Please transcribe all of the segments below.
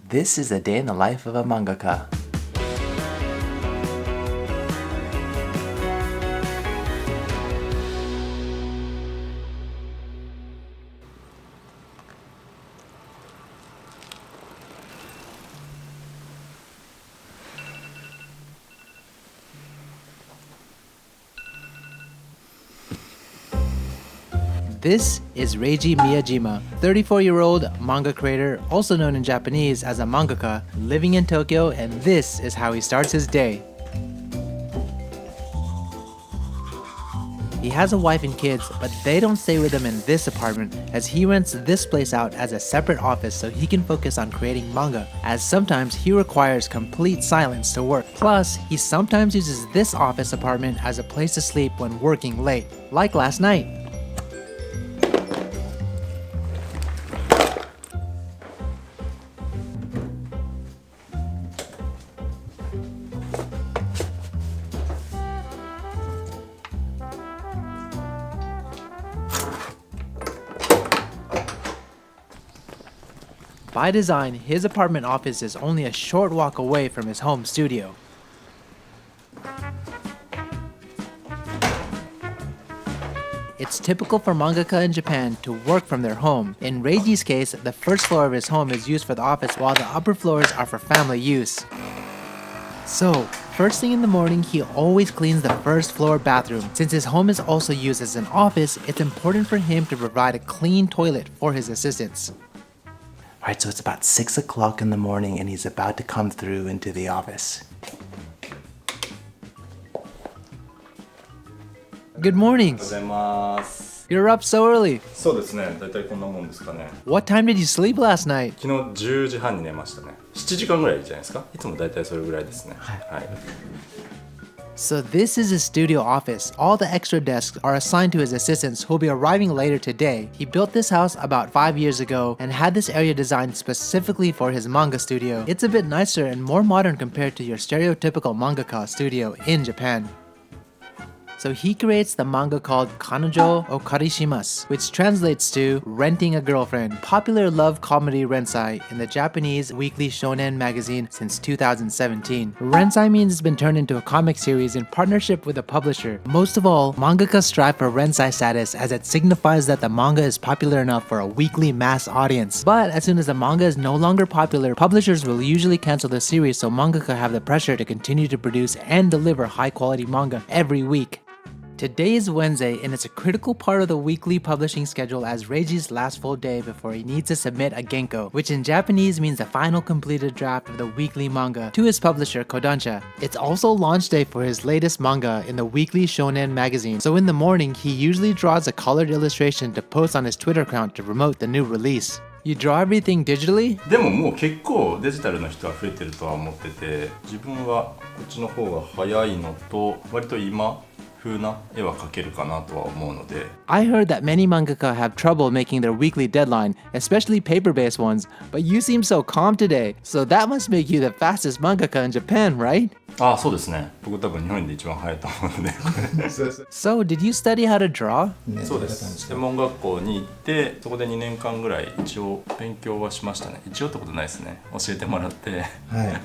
This is a day in the life of a mangaka. This is Reiji Miyajima, 34-year-old manga creator, also known in Japanese as a mangaka, living in Tokyo, and this is how he starts his day. He has a wife and kids, but they don't stay with him in this apartment, as he rents this place out as a separate office so he can focus on creating manga, as sometimes he requires complete silence to work. Plus, he sometimes uses this office apartment as a place to sleep when working late, like last night. By design, his apartment office is only a short walk away from his home studio. It's typical for mangaka in Japan to work from their home. In Reiji's case, the first floor of his home is used for the office while the upper floors are for family use. So, first thing in the morning, he always cleans the first floor bathroom. Since his home is also used as an office, it's important for him to provide a clean toilet for his assistants. Alright, so it's about 6 o'clock in the morning and he's about to come through into the office. Good morning. You're up so early. そうですね。だいたいこんなもんですかね。 What time did you sleep last night? 昨日10時半に寝ましたね。7時間ぐらいじゃないですか。いつもだいたいそれぐらいですね。はい。 So this is his studio office. All the extra desks are assigned to his assistants who'll be arriving later today. He built this house about 5 years ago and had this area designed specifically for his manga studio. It's a bit nicer and more modern compared to your stereotypical mangaka studio in Japan. So he creates the manga called Kanajo, okarishimasu, which translates to renting a girlfriend, popular love comedy rensai in the Japanese weekly shonen magazine since 2017. Rensai means it's been turned into a comic series in partnership with a publisher. Most of all, mangaka strive for rensai status as it signifies that the manga is popular enough for a weekly mass audience. But as soon as the manga is no longer popular, publishers will usually cancel the series, so mangaka have the pressure to continue to produce and deliver high-quality manga every week. Today is Wednesday, and it's a critical part of the weekly publishing schedule as Reiji's last full day before he needs to submit a genko, which in Japanese means the final completed draft of the weekly manga, to his publisher Kodansha. It's also launch day for his latest manga in the weekly shonen magazine, so in the morning he usually draws a colored illustration to post on his Twitter account to promote the new release. You draw everything digitally? でももう結構デジタルの人は増えてるとは思ってて、自分はこっちの方が早いのと割と今風な絵は描けるかなとは思うので。 I heard that many mangaka have trouble making their weekly deadline, especially paper-based ones, but you seem so calm today, so that must make you the fastest mangaka in Japan, right? ああ、そうですね。僕多分日本で一番早いと思うので。 So, did you study how to draw? そうです。専門学校に行ってそこで2年間ぐらい一応勉強はしましたね。一応ってことないですね。教えてもらって。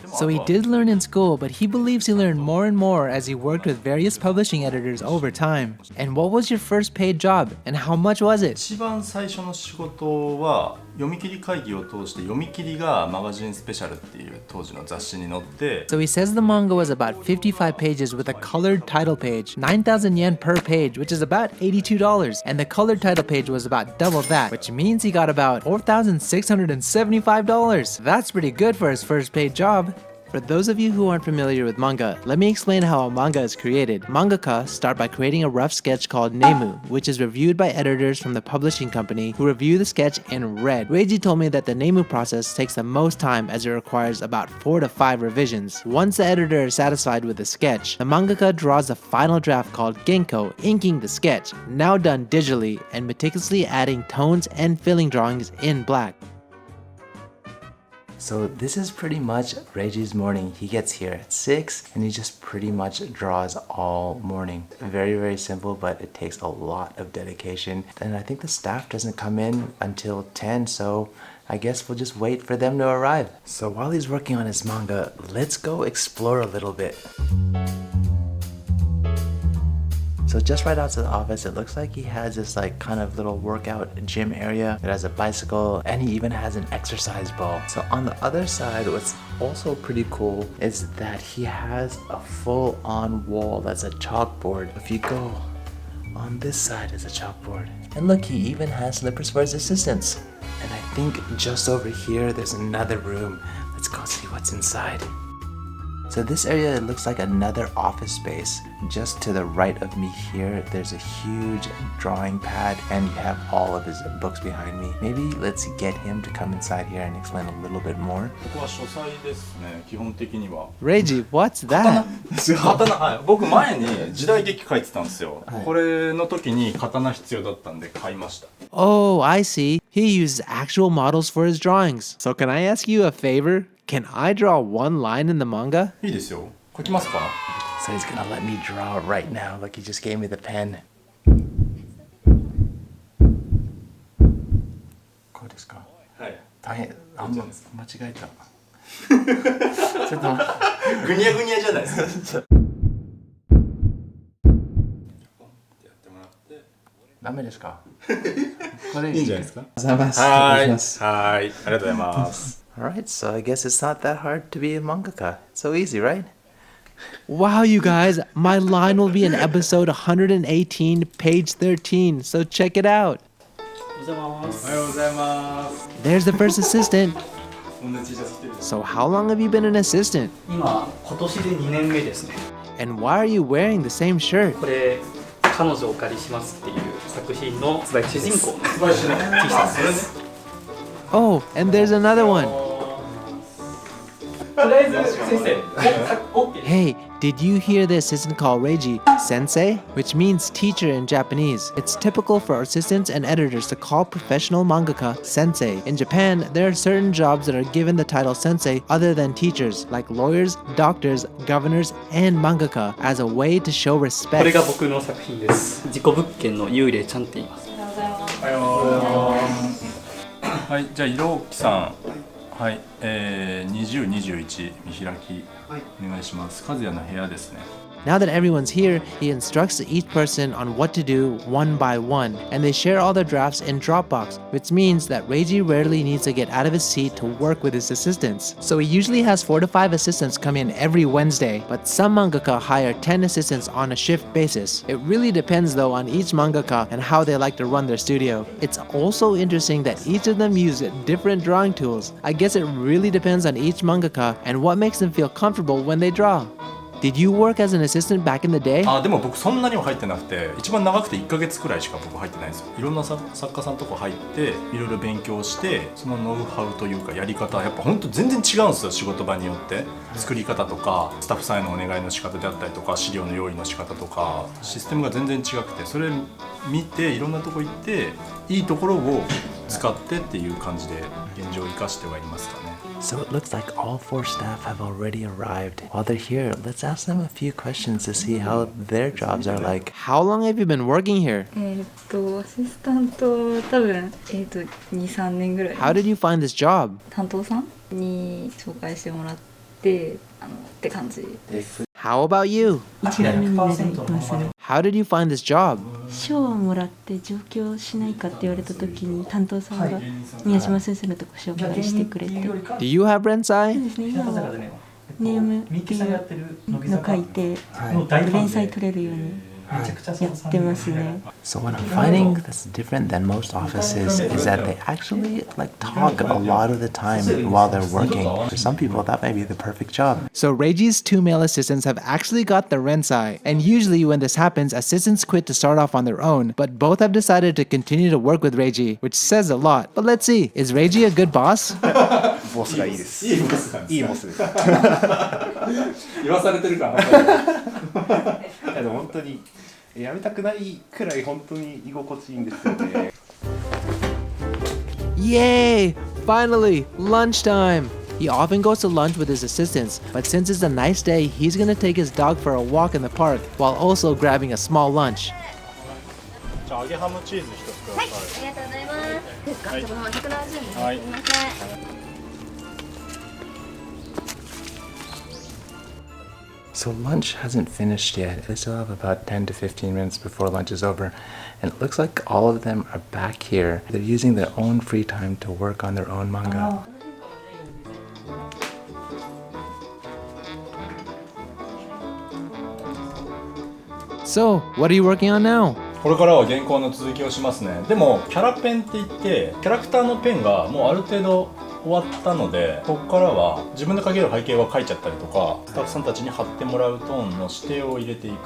So he did learn in school, but he believes he learned more and more as he worked with various publishing editors over time. And what was your first paid job, and how much was it? 一番最初の仕事は読み切り会議を通して読み切りがマガジンスペシャルっていう当時の雑誌に載って。 So he says the manga was about 55 pages with a colored title page, 9,000 yen per page, which is about $82, and the colored title page was about double that, which means he got about $4,675. That's pretty good for his first paid job. For those of you who aren't familiar with manga, let me explain how a manga is created. Mangaka start by creating a rough sketch called nemu, which is reviewed by editors from the publishing company who review the sketch in red. Reiji told me that the nemu process takes the most time as it requires about 4 to 5 revisions. Once the editor is satisfied with the sketch, the mangaka draws the final draft called genko, inking the sketch, now done digitally, and meticulously adding tones and filling drawings in black. So this is pretty much Reiji's morning. He gets here at 6 and he just pretty much draws all morning. Very, very simple, but it takes a lot of dedication. And I think the staff doesn't come in until 10, so I guess we'll just wait for them to arrive. So while he's working on his manga, let's go explore a little bit. So just right outside the office, it looks like he has this like kind of little workout gym area. It has a bicycle and he even has an exercise ball. So on the other side, what's also pretty cool is that he has a full-on wall that's a chalkboard. If you go on this side is a chalkboard. And look, he even has slippers for his assistants. And I think just over here, there's another room. Let's go see what's inside. So this area looks like another office space. Just to the right of me here, there's a huge drawing pad and you have all of his books behind me. Maybe let's get him to come inside here and explain a little bit more. ここは書斎ですね、基本的には。Reiji, what's that? 刀、はい、僕前に時代劇書いてたんですよ。これの時に刀必要だったんで買いました。Oh, I see. He uses actual models for his drawings. So can I ask you a favor? Can I draw one line in the manga? いいですよ。書きますか? So he's gonna let me draw right now. Look, he just gave me the pen. こうですか? はい。大変。あ、もう間違えた。ちょっとぐにゃぐにゃじゃないですか。ダメですか? これいいんじゃないですか? ありがとうございます。はい。はい。ありがとうございます。Alright, so I guess it's not that hard to be a mangaka. It's so easy, right? Wow, you guys, my line will be in episode 118, page 13, so check it out. There's the first assistant. So how long have you been an assistant? 今年で2年目ですね。 And why are you wearing the same shirt? これ彼女お借りしますっていう作品の主人公の T シャツです。 Oh, and there's another one. とりあえず先生、OK。 Hey, did you hear the assistant call Reiji sensei? Which means teacher in Japanese. It's typical for assistants and editors to call professional mangaka sensei. In Japan, there are certain jobs that are given the title sensei other than teachers, like lawyers, doctors, governors, and mangaka, as a way to show こ respect. れが僕の作品です。自己物件の幽霊ちゃんって言います。はい、じゃあ色木さん、はい、20、21見開きお願いします。和也の部屋ですね。 Now that everyone's here, he instructs each person on what to do one by one, and they share all their drafts in Dropbox, which means that Reiji rarely needs to get out of his seat to work with his assistants. So he usually has 4 to 5 assistants come in every Wednesday, but some mangaka hire 10 assistants on a shift basis. It really depends though on each mangaka and how they like to run their studio. It's also interesting that each of them use different drawing tools. I guess it really depends on each mangaka and what makes them feel comfortable when they draw. Did you work as an assistant back in the day? でも僕そんなには入ってなくて、一番長くて1ヶ月くらいしか僕入ってないんですよ。いろんな作家さんとこ入っていろいろ勉強して、そのノウハウというかやり方はやっぱ本当全然違うんですよ。仕事場によって作り方とかスタッフさんへのお願いの仕方であったりとか資料の用意の仕方とかシステムが全然違くて、それ見ていろんなとこ行っていいところを使ってっていう感じで現状を生かしてはいますかね。 So it looks like all 4 staff have already arrived. While they're here, let's ask them a few questions to see how their jobs are like. How long have you been working here? アシスタント多分2、3年ぐらい。 How did you find this job? 担当さんに紹介してもらってって感じです。 How about you? 1年目になりますね。 How did you find this job? 賞をもらって上京しないかって言われた時に担当さんが宮島先生のとこ紹介してくれて、 Do you have rensai? ですね、今はネームっていうの書いて連載取れるようにやってますね。 So what I'm finding that's different than most offices is that they actually talk a lot of the time while they're working. For some people, that may be the perfect job. So Reiji's 2 male assistants have actually got the rensai, and usually when this happens, assistants quit to start off on their own, but both have decided to continue to work with Reiji, which says a lot. But let's see, is Reiji a good boss? ボスがいいです。いいボスなんです。いいボスです。言わされてるかな。でも本当にやめたくないくらい本当に居心地いいんですよね。Yay! Finally, lunchtime! He often goes to lunch with his assistants, but since it's a nice day, he's gonna take his dog for a walk in the park while also grabbing a small lunch. じゃあ揚げハムチーズ1つください。はい、ありがとうございます。はい、このまま170円です。はい、すみません。 So lunch hasn't finished yet. They still have about 10 to 15 minutes before lunch is over. And it looks like all of them are back here. They're using their own free time to work on their own manga. So, what are you working on now? これからは原稿の続きをしますね。でもキャラペンって言ってキャラクターのペンがもうある程度終わったので、ここからは自分で描ける背景は描いちゃったりとか、スタッフさんたちに貼ってもらうトーンの指定を入れていく。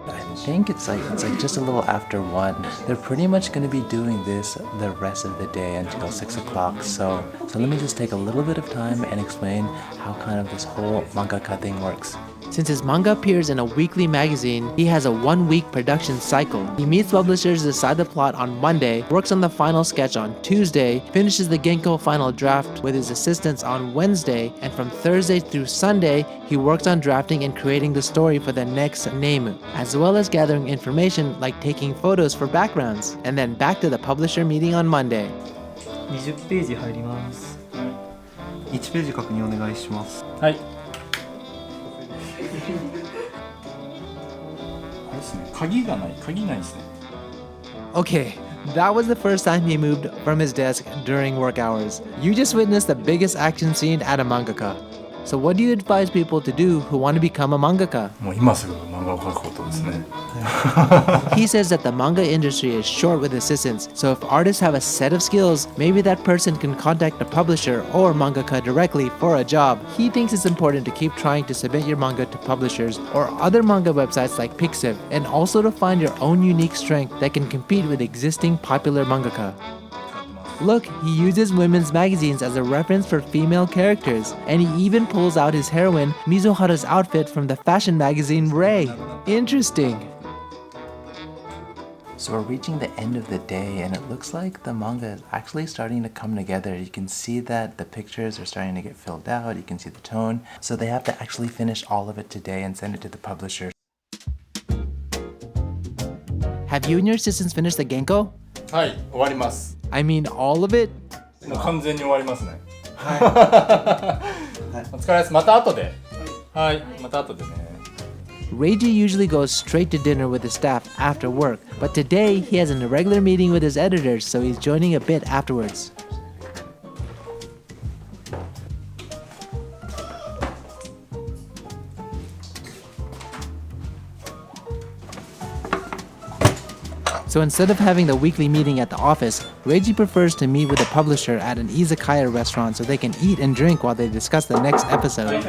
I think it's like just a little after 1. They're pretty much going to be doing this the rest of the day until 6 o'clock. So let me just take a little bit of time and explain how kind of this whole mangaka thing works. Since his manga appears in a weekly magazine, he has a 1-week production cycle. He meets publishers to decide the plot on Monday, works on the final sketch on Tuesday, finishes the Genko final draft with his assistants on Wednesday, and from Thursday through Sunday, he works on drafting and creating the story for the next neimu, as well as gathering information like taking photos for backgrounds, and then back to the publisher meeting on Monday. 20ページ入ります。1ページ確認お願いします。はい。あれですね。鍵ないですね。Okay, that was the first time he moved from his desk during work hours. You just witnessed the biggest action scene at a mangaka. So what do you advise people to do who want to become a mangaka? もう今すぐ漫画を描くことですね。He says that the manga industry is short with assistants, so if artists have a set of skills, maybe that person can contact a publisher or mangaka directly for a job. He thinks it's important to keep trying to submit your manga to publishers or other manga websites like Pixiv, and also to find your own unique strength that can compete with existing popular mangaka. Look, he uses women's magazines as a reference for female characters, and he even pulls out his heroine Mizuhara's outfit from the fashion magazine Rei. Interesting. So we're reaching the end of the day, and it looks like the manga is actually starting to come together. You can see that the pictures are starting to get filled out, you can see the tone. So they have to actually finish all of it today and send it to the publisher. Have you and your assistants finished the Genko? はい、終わります。I mean all of it? もう完全に終わりますね。はい。お疲れです。また後で。はい、また後でね。Reiji usually goes straight to dinner with his staff after work, but today he has an irregular meeting with his editors, so he's joining a bit afterwards. So instead of having the weekly meeting at the office, Reiji prefers to meet with the publisher at an izakaya restaurant so they can eat and drink while they discuss the next episode.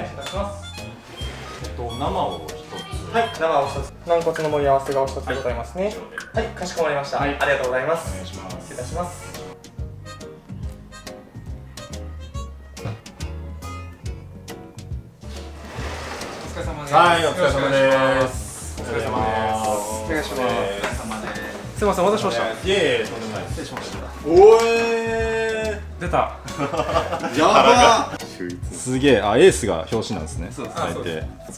はい、生お一つ。軟骨の盛り合わせがお一つでございますね。はい、かしこまりました。ありがとうございます。お願いします。失礼いたします。お疲れ様です。はい、お疲れ様です。お疲れ様です。お願いします。すみません、お待たせしました。いえいえ、とんでもない。失礼しました。おえー、出た。やば。すげえ、あ、エースが表紙なんですね。そうです。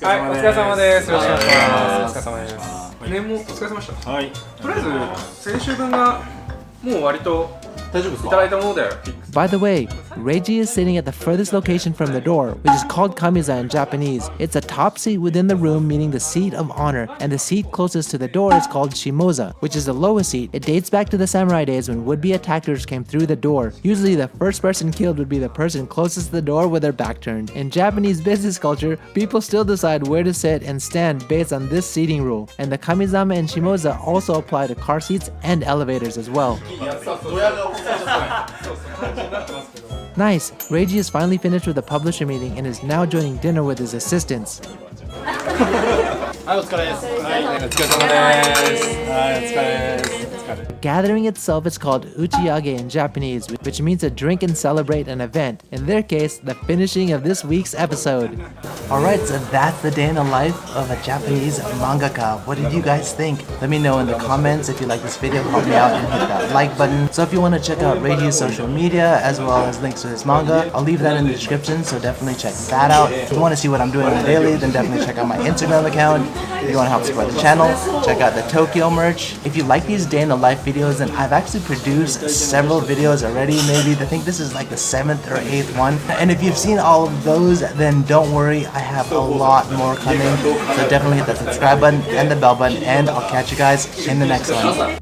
はい、お疲れ様です。よろしくお願いします。お疲れ様です。年もお疲れ様でした。はい。とりあえず先週分がもう割と大丈夫ですか？いただいたもので。By the way, Reiji is sitting at the furthest location from the door, which is called kamiza in Japanese. It's a top seat within the room, meaning the seat of honor, and the seat closest to the door is called shimoza, which is the lowest seat. It dates back to the samurai days when would-be attackers came through the door. Usually the first person killed would be the person closest to the door with their back turned. In Japanese business culture, people still decide where to sit and stand based on this seating rule, and the kamizama and shimoza also apply to car seats and elevators as well. Nice! Reiji is finally finished with the publisher meeting and is now joining dinner with his assistants. はい、お疲れです。はい、お疲れ様です。はい、お疲れです。 Gathering itself is called uchiyage in Japanese, which means to drink and celebrate an event. In their case, the finishing of this week's episode. Alright, so that's the day in the life of a Japanese mangaka. What did you guys think? Let me know in the comments. If you like this video, help me out and hit that like button. So if you want to check out Reiji's social media as well as links to his manga, I'll leave that in the description, so definitely check that out. If you want to see what I'm doing on the daily, then definitely check out my Instagram account. If you want to help support the channel, check out the Tokyo merch. If you like these day in the life videos, and I've actually produced several videos already. Maybe I think this is like the 7th or 8th one. And if you've seen all of those, then don't worry, I have a lot more coming. So definitely hit that subscribe button and the bell button, and I'll catch you guys in the next one.